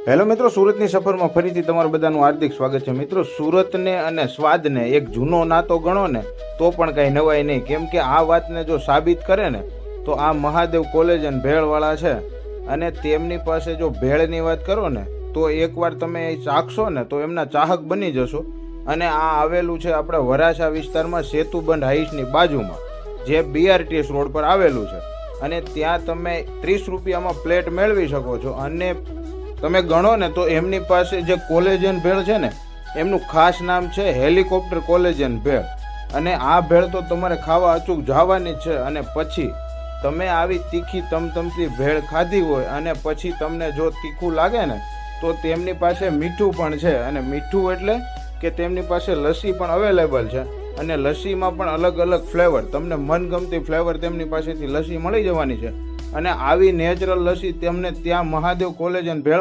Hello મિત્રો, સુરતની સફરમાં ફરીથી તમારું બધાનું હાર્દિક સ્વાગત છે. મિત્રો, સુરતને અને સ્વાદને એક જૂનો નાતો ગણો ને તો પણ કાંઈ નવાય નહીં, કેમ કે આ વાતને જો સાબિત કરે ને તો આ મહાદેવ કોલેજ અને ભેળવાળા છે. અને તેમની પાસે જો ભેળની વાત કરો ને તો એકવાર તમે ચાખશો ને તો એમના ચાહક બની જશો. અને આ આવેલું છે આપણે વરાછા વિસ્તારમાં સેતુબંધ હાઈસની બાજુમાં, જે BRTS રોડ પર આવેલું છે. અને ત્યાં તમે 30 રૂપિયામાં પ્લેટ મેળવી શકો છો. અને તમે ગણો ને તો એમની પાસે જે કોલેજન ભેળ છે ને એમનું ખાસ નામ છે હેલિકોપ્ટર કોલેજન ભેળ. અને આ ભેળ તો તમારે ખાવા અચૂક જવાની જ છે. અને પછી તમે આવી તીખી તમતમતી ભેળ ખાધી હોય અને પછી તમને જો તીખું લાગે ને તો તેમની પાસે મીઠું પણ છે. અને મીઠું એટલે કે તેમની પાસે લસ્સી પણ અવેલેબલ છે. અને લસ્સીમાં પણ અલગ અલગ ફ્લેવર, તમને મનગમતી ફ્લેવર તેમની પાસેથી લસ્સી મળી જવાની છે. અને આવી નેચરલ લસ્સી તેમને ત્યાં મહાદેવ કોલેજ અને ભેળ